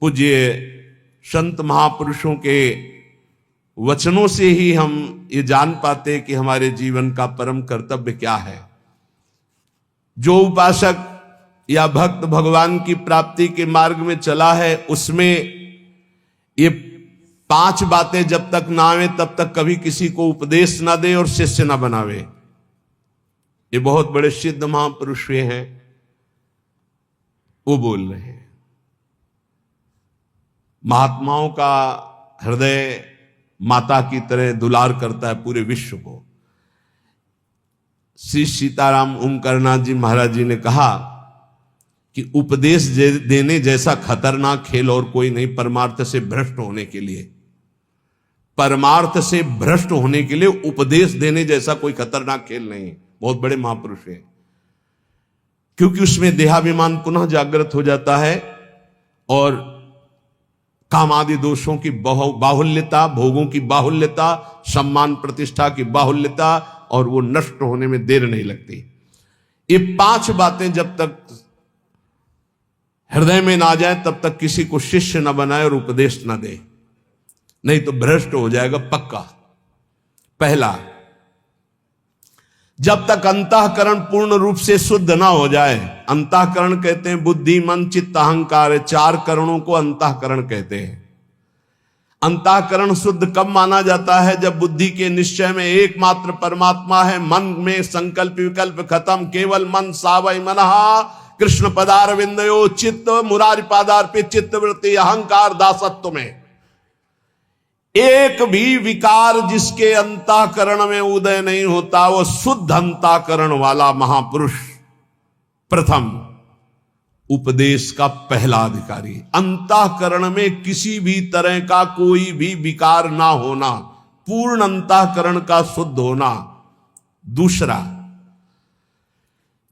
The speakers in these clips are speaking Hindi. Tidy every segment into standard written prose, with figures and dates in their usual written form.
पूज्य संत महापुरुषों के वचनों से ही हम ये जान पाते कि हमारे जीवन का परम कर्तव्य क्या है। जो उपासक या भक्त भगवान की प्राप्ति के मार्ग में चला है, उसमें ये 5 बातें जब तक ना आवे तब तक कभी किसी को उपदेश ना दे और शिष्य ना बनावे। ये बहुत बड़े सिद्ध महापुरुष हैं, वो बोल रहे हैं। महात्माओं का हृदय माता की तरह दुलार करता है पूरे विश्व को। श्री सीताराम ओमकारनाथ जी महाराज जी ने कहा कि उपदेश देने जैसा खतरनाक खेल और कोई नहीं परमार्थ से भ्रष्ट होने के लिए। परमार्थ से भ्रष्ट होने के लिए उपदेश देने जैसा कोई खतरनाक खेल नहीं। बहुत बड़े महापुरुष हैं, क्योंकि उसमें देहाभिमान पुनः जागृत हो जाता है और काम आदि दोषों की बाहुल्यता, भोगों की बाहुल्यता, सम्मान प्रतिष्ठा की बाहुल्यता, और वो नष्ट होने में देर नहीं लगती। ये 5 बातें जब तक हृदय में ना जाए तब तक किसी को शिष्य न बनाए और उपदेश न दे, नहीं तो भ्रष्ट हो जाएगा पक्का। पहला, जब तक अंतःकरण पूर्ण रूप से शुद्ध ना हो जाए। अंतःकरण कहते हैं बुद्धि, मन, चित्त, अहंकार, 4 करणों को अंतःकरण कहते हैं। अंतःकरण शुद्ध कब माना जाता है? जब बुद्धि के निश्चय में एकमात्र परमात्मा है, मन में संकल्प विकल्प खत्म, केवल मन सावय मनहा कृष्ण पदारविंदयो चित्त मुरारी पादार्पित चित्त वृत्ति अहंकार दासत्व में एक भी विकार जिसके अंतःकरण में उदय नहीं होता, वो शुद्ध अंतःकरण वाला महापुरुष प्रथम उपदेश का पहला अधिकारी। अंतःकरण में किसी भी तरह का कोई भी विकार ना होना, पूर्ण अंतःकरण का शुद्ध होना। दूसरा,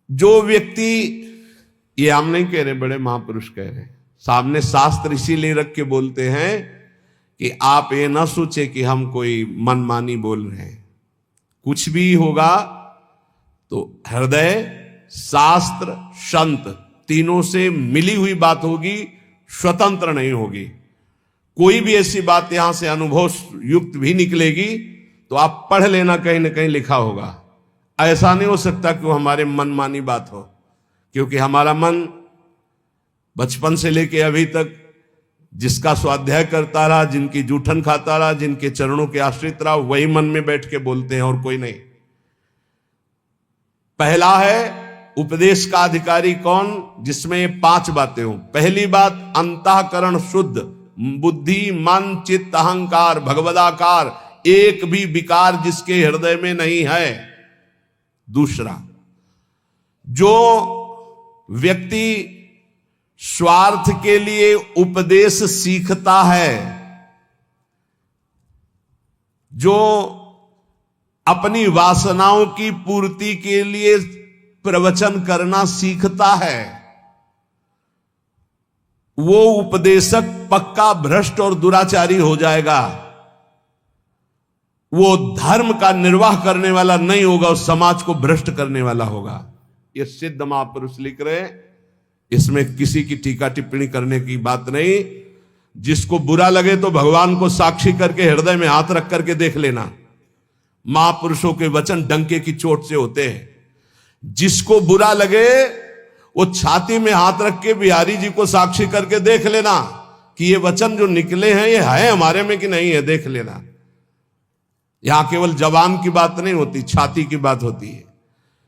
जो व्यक्ति, ये हम नहीं कह रहे, बड़े महापुरुष कह रहे हैं, सामने शास्त्र इसीलिए रख के बोलते हैं कि आप ये ना सोचे कि हम कोई मनमानी बोल रहे हैं। कुछ भी होगा तो हृदय, शास्त्र, संत तीनों से मिली हुई बात होगी, स्वतंत्र नहीं होगी। कोई भी ऐसी बात यहां से अनुभव युक्त भी निकलेगी तो आप पढ़ लेना, कहीं ना कहीं लिखा होगा। ऐसा नहीं हो सकता कि वो हमारे मनमानी बात हो, क्योंकि हमारा मन बचपन से लेके अभी तक जिसका स्वाध्याय करता रहा, जिनकी जूठन खाता रहा, जिनके चरणों के आश्रित रहा, वही मन में बैठ के बोलते हैं और कोई नहीं। पहला है उपदेश का अधिकारी कौन? जिसमें 5 बातें हो। पहली बात, अंतःकरण शुद्ध, बुद्धि, मन, चित्त, अहंकार, भगवदाकार, एक भी विकार जिसके हृदय में नहीं है। दूसरा, जो व्यक्ति स्वार्थ के लिए उपदेश सीखता है, जो अपनी वासनाओं की पूर्ति के लिए प्रवचन करना सीखता है, वो उपदेशक पक्का भ्रष्ट और दुराचारी हो जाएगा। वो धर्म का निर्वाह करने वाला नहीं होगा, उस समाज को भ्रष्ट करने वाला होगा। ये सिद्ध महापुरुष लिख रहे हैं, इसमें किसी की टीका टिप्पणी करने की बात नहीं। जिसको बुरा लगे तो भगवान को साक्षी करके हृदय में हाथ रख करके देख लेना। महापुरुषों के वचन डंके की चोट से होते हैं। जिसको बुरा लगे वो छाती में हाथ रख के बिहारी जी को साक्षी करके देख लेना कि ये वचन जो निकले हैं ये है हमारे में कि नहीं है, देख लेना। यहां केवल जबान की बात नहीं होती, छाती की बात होती है।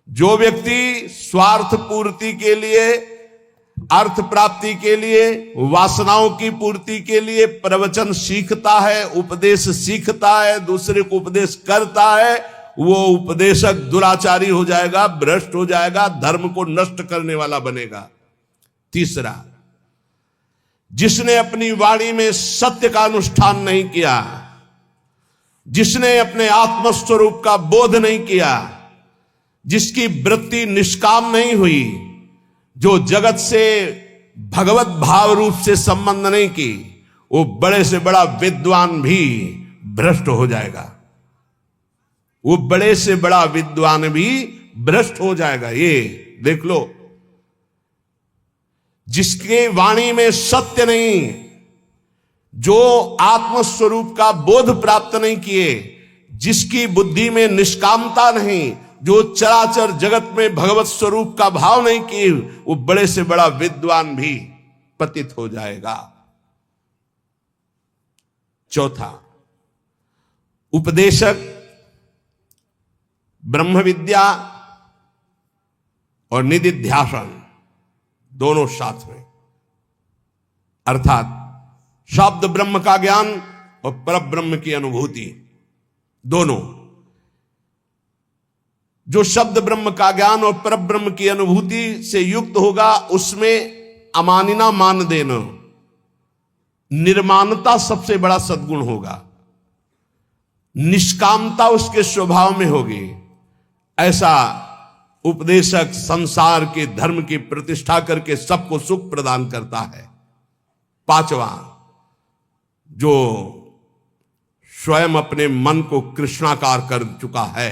जो व्यक्ति स्वार्थ पूर्ति के लिए, अर्थ प्राप्ति के लिए, वासनाओं की पूर्ति के लिए प्रवचन सीखता है, उपदेश सीखता है, दूसरे को उपदेश करता है, वो उपदेशक दुराचारी हो जाएगा, भ्रष्ट हो जाएगा, धर्म को नष्ट करने वाला बनेगा। तीसरा, जिसने अपनी वाणी में सत्य का अनुष्ठान नहीं किया, जिसने अपने आत्मस्वरूप का बोध नहीं किया, जिसकी वृत्ति निष्काम नहीं हुई, जो जगत से भगवत भाव रूप से संबंध नहीं की, वो बड़े से बड़ा विद्वान भी भ्रष्ट हो जाएगा। वो बड़े से बड़ा विद्वान भी भ्रष्ट हो जाएगा। ये देख लो, जिसके वाणी में सत्य नहीं, जो आत्मस्वरूप का बोध प्राप्त नहीं किए, जिसकी बुद्धि में निष्कामता नहीं, जो चराचर जगत में भगवत स्वरूप का भाव नहीं किए, वो बड़े से बड़ा विद्वान भी पतित हो जाएगा। चौथा, उपदेशक ब्रह्म विद्या और निदिध्यासन दोनों साथ में, अर्थात शब्द ब्रह्म का ज्ञान और परब्रह्म की अनुभूति दोनों। जो शब्द ब्रह्म का ज्ञान और परब्रह्म की अनुभूति से युक्त होगा, उसमें अमानिना मान देना, निर्माणता सबसे बड़ा सद्गुण होगा, निष्कामता उसके स्वभाव में होगी। ऐसा उपदेशक संसार के धर्म की प्रतिष्ठा करके सबको सुख प्रदान करता है। पांचवा, जो स्वयं अपने मन को कृष्णाकार कर चुका है,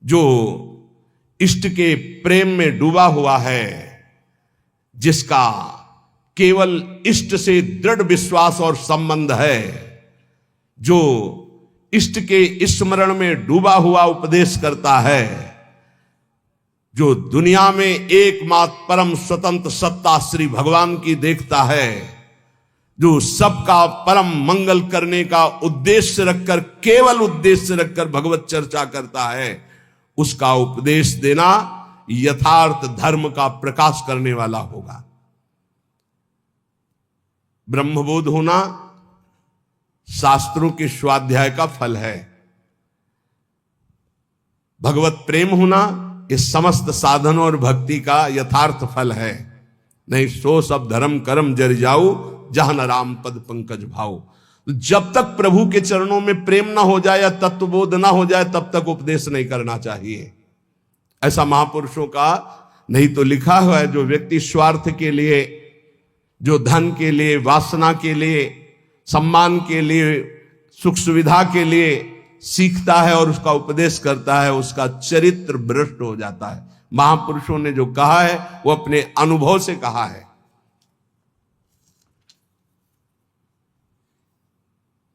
जो इष्ट के प्रेम में डूबा हुआ है, जिसका केवल इष्ट से दृढ़ विश्वास और संबंध है, जो इष्ट के स्मरण में डूबा हुआ उपदेश करता है, जो दुनिया में एकमात्र परम स्वतंत्र सत्ता श्री भगवान की देखता है, जो सबका परम मंगल करने का उद्देश्य रखकर, केवल उद्देश्य रखकर भगवत चर्चा करता है, उसका उपदेश देना यथार्थ धर्म का प्रकाश करने वाला होगा। ब्रह्मबोध होना शास्त्रों के स्वाध्याय का फल है। भगवत प्रेम होना इस समस्त साधनों और भक्ति का यथार्थ फल है। नहीं सो सब धर्म कर्म जर जाऊ, जहां न राम पद पंकज भाव। जब तक प्रभु के चरणों में प्रेम ना हो जाए या तत्वबोध ना हो जाए, तब तक उपदेश नहीं करना चाहिए। ऐसा महापुरुषों का नहीं तो लिखा हुआ है, जो व्यक्ति स्वार्थ के लिए, जो धन के लिए, वासना के लिए, सम्मान के लिए, सुख सुविधा के लिए सीखता है और उसका उपदेश करता है, उसका चरित्र भ्रष्ट हो जाता है। महापुरुषों ने जो कहा है वो अपने अनुभव से कहा है।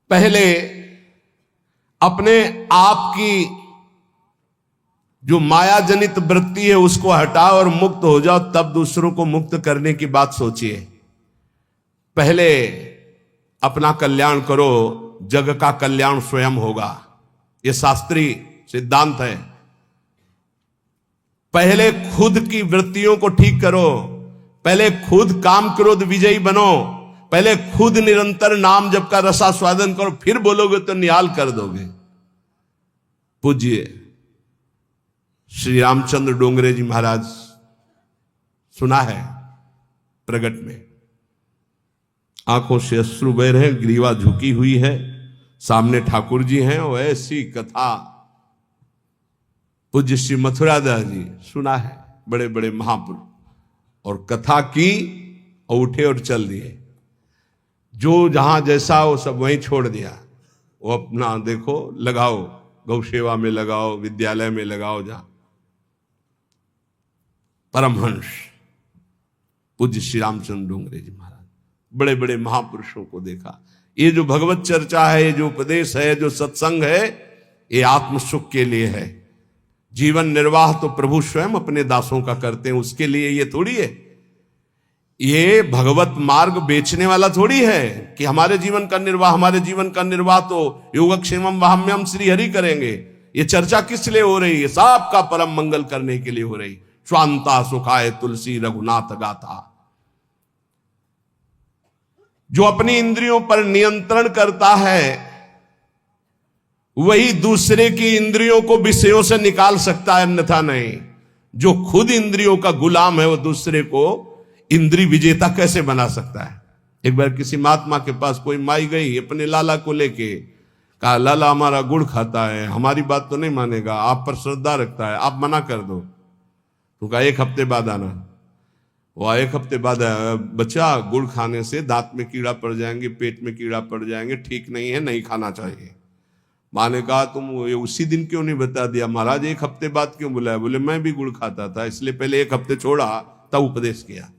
पहले अपने आप की जो माया जनित वृत्ति है उसको हटाओ और मुक्त हो जाओ, तब दूसरों को मुक्त करने की बात सोचिए। पहले अपना कल्याण करो, जग का कल्याण स्वयं होगा। यह शास्त्रीय सिद्धांत है। पहले खुद की वृत्तियों को ठीक करो, पहले खुद काम क्रोध विजयी बनो, पहले खुद निरंतर नाम जप का रसास्वादन करो, फिर बोलोगे तो निहाल कर दोगे। पूज्य श्री रामचंद्र डोंगरे जी महाराज, सुना है प्रगट में, आंखों से अश्रु बह रहे हैं, ग्रीवा झुकी हुई है, सामने ठाकुर जी हैं, और ऐसी कथा पूज्य श्री मथुरादास जी, सुना है, बड़े बड़े महापुरुष, और कथा की और उठे और चल दिए। जो जहां जैसा वो सब वहीं छोड़ दिया। वो अपना देखो, लगाओ, गौ सेवा में लगाओ, विद्यालय में लगाओ, जहां परमहंस पूज्य श्री रामचंद्र डोंगरे जी महाराज, बड़े बड़े महापुरुषों को देखा। ये जो भगवत चर्चा है, ये जो उपदेश है, जो सत्संग है, ये आत्म सुख के लिए है। जीवन निर्वाह तो प्रभु स्वयं अपने दासों का करते हैं, उसके लिए ये थोड़ी है। ये भगवत मार्ग बेचने वाला थोड़ी है कि हमारे जीवन का निर्वाह तो योगक्षेमम वाहम्यम श्री हरि करेंगे। ये चर्चा किस लिए हो रही है? सबका परम मंगल करने के लिए हो रही। स्वांता सुखाय तुलसी रघुनाथ गाथा। जो अपनी इंद्रियों पर नियंत्रण करता है, वही दूसरे की इंद्रियों को विषयों से निकाल सकता है, अन्यथा नहीं। जो खुद इंद्रियों का गुलाम है, वो दूसरे को इंद्री विजेता कैसे बना सकता है? एक बार किसी महात्मा के पास कोई माई गई अपने लाला को लेके, कहा लाला हमारा गुड़ खाता है, हमारी बात तो नहीं मानेगा, आप पर श्रद्धा रखता है, आप मना कर दो। तो कहा 1 हफ्ते बाद आना। वो 1 हफ्ते बाद आया, बच्चा गुड़ खाने से दांत में कीड़ा पड़ जाएंगे, पेट में कीड़ा पड़ जाएंगे, ठीक नहीं है, नहीं खाना चाहिए। माँ ने कहा तुम उसी दिन क्यों नहीं बता दिया? महाराज 1 हफ्ते बाद क्यों बुलाया? बोले मैं भी गुड़ खाता था, इसलिए पहले 1 हफ्ते छोड़ा, तब उपदेश किया।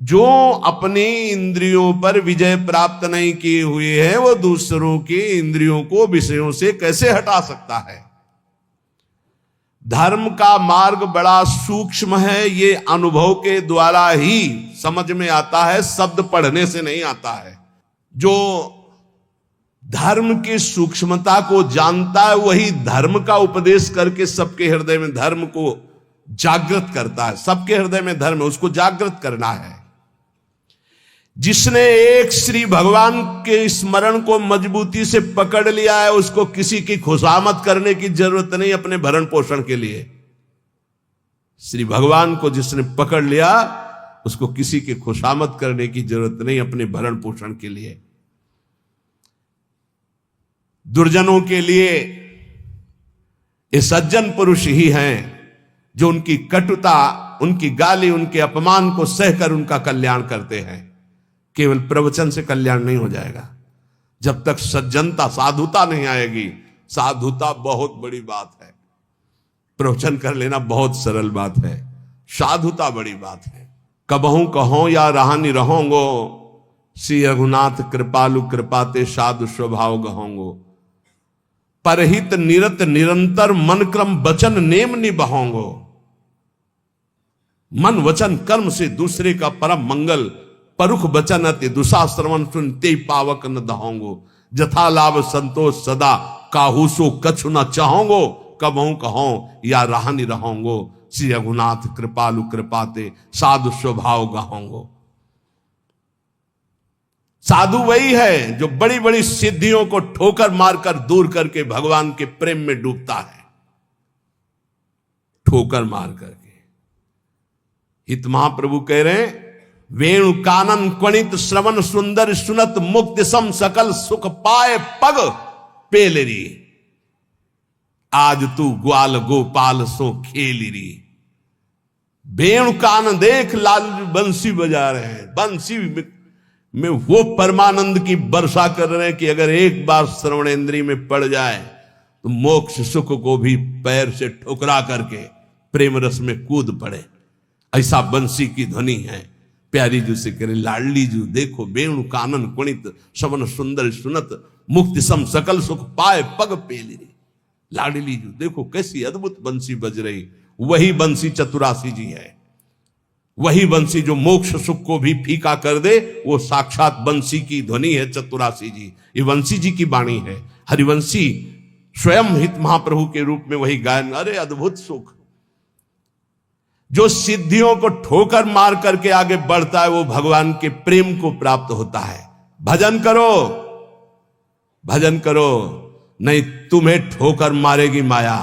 जो अपनी इंद्रियों पर विजय प्राप्त नहीं किए हुए हैं वो दूसरों की इंद्रियों को विषयों से कैसे हटा सकता है। धर्म का मार्ग बड़ा सूक्ष्म है, ये अनुभव के द्वारा ही समझ में आता है, शब्द पढ़ने से नहीं आता है। जो धर्म की सूक्ष्मता को जानता है वही धर्म का उपदेश करके सबके हृदय में धर्म को जागृत करता है। सबके हृदय में धर्म है, उसको जागृत करना है। जिसने एक श्री भगवान के स्मरण को मजबूती से पकड़ लिया है उसको किसी की खुशामद करने की जरूरत नहीं अपने भरण पोषण के लिए। श्री भगवान को जिसने पकड़ लिया उसको किसी की खुशामद करने की जरूरत नहीं अपने भरण पोषण के लिए। दुर्जनों के लिए ये सज्जन पुरुष ही हैं जो उनकी कटुता, उनकी गाली, उनके अपमान को सहकर उनका कल्याण करते हैं। केवल प्रवचन से कल्याण नहीं हो जाएगा जब तक सज्जनता, साधुता नहीं आएगी। साधुता बहुत बड़ी बात है, प्रवचन कर लेना बहुत सरल बात है, साधुता बड़ी बात है। कबहू कहो या रहानी रहोंगो, श्री रघुनाथ कृपालु कृपाते साधु स्वभाव गहोंगो। परहित निरत निरंतर मन क्रम वचन नेम निबहोंगो। मन वचन कर्म से दूसरे का परम मंगल, परुख बचन अति दुशाश्रवण सुनते पावक न दहोंगो। जथा लाभ संतोष सदा काहूसो कछु न चाहोंगो। कबहू कहो या रहानी रहोंगो, श्री रघुनाथ कृपालु कृपाते साधु स्वभाव गहोंगो। साधु वही है जो बड़ी बड़ी सिद्धियों को ठोकर मारकर दूर करके भगवान के प्रेम में डूबता है, ठोकर मार करके। हित महाप्रभु कह रहे हैं, वेणु कानन क्वणित श्रवण सुंदर सुनत मुक्ति सम सकल सुख पाए पग पेलरी। आज तू ग्वाल गोपाल सो खेलरी। वेणु कान देख लाल बंसी बजा रहे हैं, बंसी में वो परमानंद की वर्षा कर रहे हैं कि अगर एक बार श्रवणेंद्रिय में पड़ जाए तो मोक्ष सुख को भी पैर से ठुकरा करके प्रेम रस में कूद पड़े। ऐसा बंसी की ध्वनि है। प्यारी जू से करे, लाडली जू देखो वेणु कानन कुणित श्रवण सुंदर सुनत मुक्ति सम सकल सुख पाए पग पेलरी। लाडली जू देखो कैसी अद्भुत बंसी बज रही। वही बंसी चतुरासी जी है, वही बंसी जो मोक्ष सुख को भी फीका कर दे, वो साक्षात बंसी की ध्वनि है चतुरासी जी। ये बंसी जी की वाणी है। हरिवंशी स्वयं हित महाप्रभु के रूप में वही गायन। अरे अद्भुत सुख जो सिद्धियों को ठोकर मार करके आगे बढ़ता है वो भगवान के प्रेम को प्राप्त होता है। भजन करो, भजन करो, नहीं तुम्हें ठोकर मारेगी माया।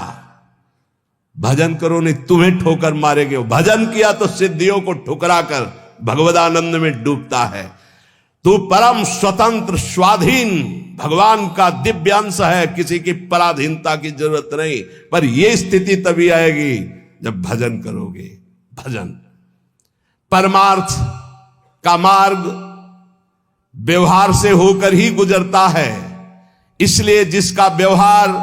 भजन करो, नहीं तुम्हें ठोकर मारेगी। भजन किया तो सिद्धियों को ठुकरा कर भगवदानंद में डूबता है। तू परम स्वतंत्र स्वाधीन भगवान का दिव्य अंश है, किसी की पराधीनता की जरूरत नहीं। पर यह स्थिति तभी आएगी जब भजन करोगे। भजन परमार्थ का मार्ग व्यवहार से होकर ही गुजरता है, इसलिए जिसका व्यवहार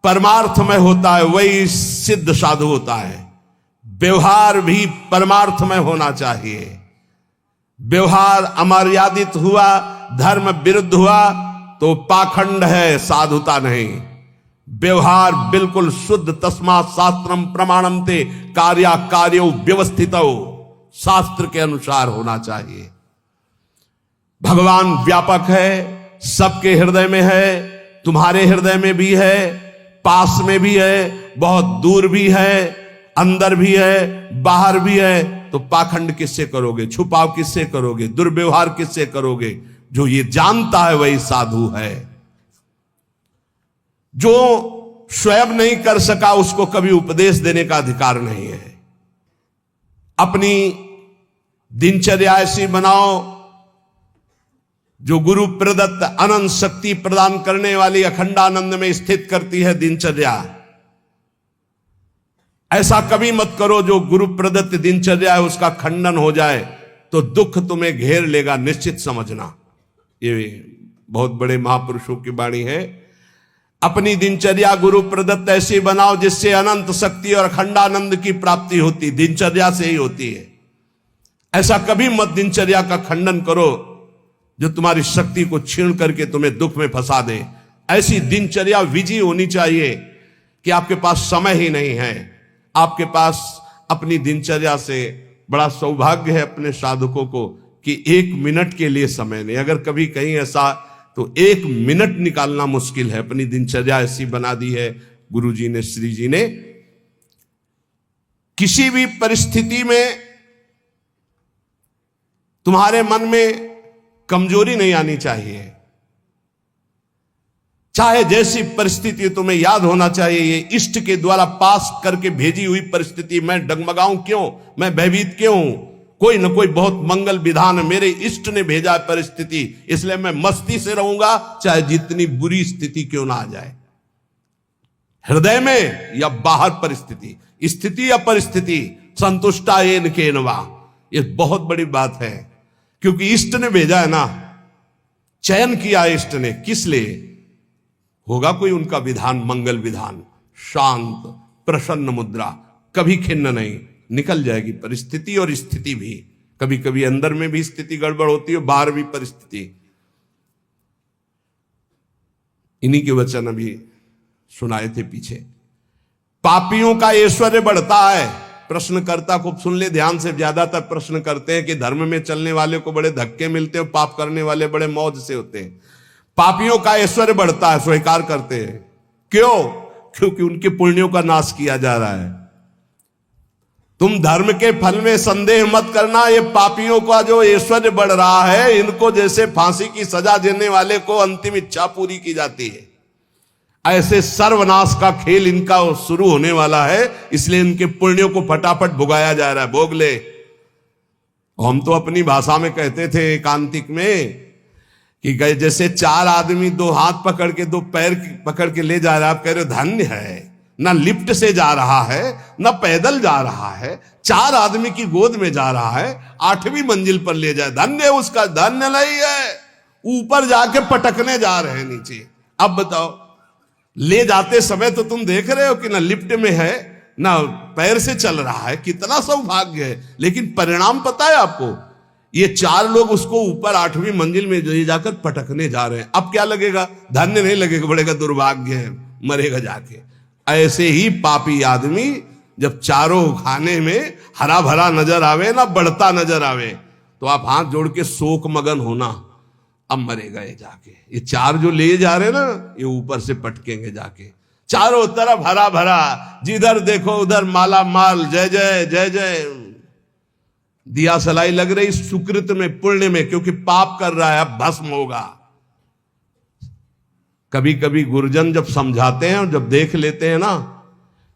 परमार्थ में होता है वही सिद्ध साधु होता है। व्यवहार भी परमार्थ में होना चाहिए। व्यवहार अमर्यादित हुआ, धर्म विरुद्ध हुआ तो पाखंड है, साधुता नहीं। व्यवहार बिल्कुल शुद्ध, तस्मात् शास्त्रम प्रमाणम ते कार्या कार्यो व्यवस्थितो, शास्त्र के अनुसार होना चाहिए। भगवान व्यापक है, सबके हृदय में है, तुम्हारे हृदय में भी है, पास में भी है, बहुत दूर भी है, अंदर भी है, बाहर भी है। तो पाखंड किससे करोगे, छुपाव किससे करोगे, दुर्व्यवहार किससे करोगे? जो ये जानता है वही साधु है। जो स्वयं नहीं कर सका उसको कभी उपदेश देने का अधिकार नहीं है। अपनी दिनचर्या ऐसी बनाओ जो गुरु प्रदत्त अनंत शक्ति प्रदान करने वाली अखंडानंद में स्थित करती है दिनचर्या। ऐसा कभी मत करो जो गुरु प्रदत्त दिनचर्या है उसका खंडन हो जाए तो दुख तुम्हें घेर लेगा, निश्चित समझना। ये बहुत बड़े महापुरुषों की वाणी है। अपनी दिनचर्या गुरु प्रदत्त ऐसी बनाओ जिससे अनंत शक्ति और अखंडानंद की प्राप्ति होती, दिनचर्या से ही होती है। ऐसा कभी मत दिनचर्या का खंडन करो जो तुम्हारी शक्ति को छीन करके तुम्हें दुख में फंसा दे। ऐसी दिनचर्या विजयी होनी चाहिए कि आपके पास समय ही नहीं है। आपके पास अपनी दिनचर्या से बड़ा सौभाग्य है अपने साधकों को कि 1 मिनट के लिए समय नहीं। अगर कभी कहीं ऐसा तो 1 मिनट निकालना मुश्किल है। अपनी दिनचर्या ऐसी बना दी है गुरु जी ने, श्री जी ने। किसी भी परिस्थिति में तुम्हारे मन में कमजोरी नहीं आनी चाहिए। चाहे जैसी परिस्थिति, तुम्हें याद होना चाहिए ये इष्ट के द्वारा पास करके भेजी हुई परिस्थिति। मैं डगमगाऊं क्यों, मैं भयभीत क्यों हूं? कोई न कोई बहुत मंगल विधान मेरे इष्ट ने भेजा है परिस्थिति, इसलिए मैं मस्ती से रहूंगा चाहे जितनी बुरी स्थिति क्यों ना आ जाए। हृदय में या बाहर परिस्थिति, स्थिति या परिस्थिति, संतुष्टा येन केनवा, ये बहुत बड़ी बात है। क्योंकि इष्ट ने भेजा है ना, चयन किया इष्ट ने, किस लिए? होगा कोई उनका विधान, मंगल विधान, शांत प्रसन्न मुद्रा, कभी खिन्न नहीं। निकल जाएगी परिस्थिति और स्थिति भी। कभी कभी अंदर में भी स्थिति गड़बड़ होती है, बाहर भी परिस्थिति। इन्हीं के वचन अभी सुनाए थे पीछे। पापियों का ऐश्वर्य बढ़ता है। प्रश्नकर्ता को सुन ले ध्यान से। ज्यादातर प्रश्न करते हैं कि धर्म में चलने वाले को बड़े धक्के मिलते हैं, पाप करने वाले बड़े मौज से होते हैं। पापियों का ऐश्वर्य बढ़ता है, स्वीकार करते हैं। क्यों? क्योंकि उनके पुण्यों का नाश किया जा रहा है। तुम धर्म के फल में संदेह मत करना। ये पापियों का जो ऐश्वर्य बढ़ रहा है, इनको जैसे फांसी की सजा देने वाले को अंतिम इच्छा पूरी की जाती है, ऐसे सर्वनाश का खेल इनका शुरू होने वाला है। इसलिए इनके पुण्यों को फटाफट भुगाया जा रहा है। भोग ले। हम तो अपनी भाषा में कहते थे एकांतिक में कि गए जैसे 4 आदमी 2 हाथ पकड़ के 2 पैर पकड़ के ले जा रहा है। आप कह रहे हो धन्य है, ना लिफ्ट से जा रहा है, ना पैदल जा रहा है, 4 आदमी की गोद में जा रहा है, 8वीं मंजिल पर ले जाए, धन्य उसका। धन्य नहीं है, ऊपर जाके पटकने जा रहे हैं नीचे। अब बताओ, ले जाते समय तो तुम देख रहे हो कि ना लिफ्ट में है ना पैर से चल रहा है, कितना सौभाग्य है। लेकिन परिणाम पता है आपको? ये 4 लोग उसको ऊपर 8वीं मंजिल में ले जाकर पटकने जा रहे हैं। अब क्या लगेगा? धन्य नहीं लगेगा, बड़ेगा दुर्भाग्य है, मरेगा जाके। ऐसे ही पापी आदमी जब चारों खाने में हरा भरा नजर आवे ना बढ़ता नजर आवे, तो आप हाथ जोड़ के शोक मगन होना, अब मरेगा ये जाके। ये 4 जो ले जा रहे ना, ये ऊपर से पटकेंगे जाके। चारों तरफ हरा भरा, जिधर देखो उधर माला माल, जय जय जय जय। दिया सलाई लग रही सुकृत में, पुण्य में, क्योंकि पाप कर रहा है, अब भस्म होगा। कभी कभी गुरुजन जब समझाते हैं और जब देख लेते हैं ना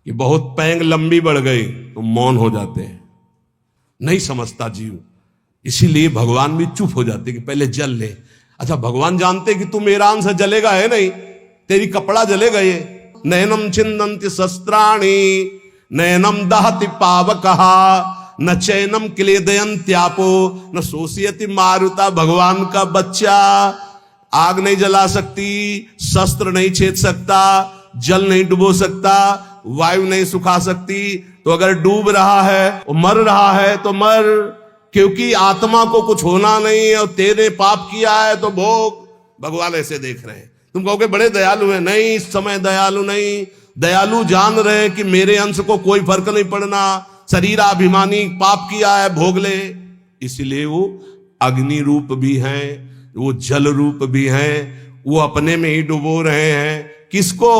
कि बहुत पैंग लंबी बढ़ गई, तो मौन हो जाते हैं। नहीं समझता जीव, इसीलिए भगवान भी चुप हो जाते कि पहले जल ले। अच्छा, भगवान जानते कि तू मेरा अंश जलेगा है नहीं, तेरी कपड़ा जलेगा ये। नयनम छिन्दन्ति शस्त्राणि नयनम दहति पावकहा न चैनम क्लेदयन्त्यापो न शोषयति मारुता। भगवान का बच्चा आग नहीं जला सकती, शस्त्र नहीं छेद सकता, जल नहीं डुबो सकता, वायु नहीं सुखा सकती। तो अगर डूब रहा है और मर रहा है तो मर, क्योंकि आत्मा को कुछ होना नहीं है और तेरे पाप किया है तो भोग। भगवान ऐसे देख रहे हैं। तुम कहोगे बड़े दयालु है, नहीं, इस समय दयालु नहीं। दयालु जान रहे हैं कि मेरे अंश को कोई फर्क नहीं पड़ना, शरीराभिमानी पाप किया है, भोग ले। इसलिए वो अग्नि रूप भी हैं, वो जल रूप भी हैं, वो अपने में ही डुबो रहे हैं। किसको?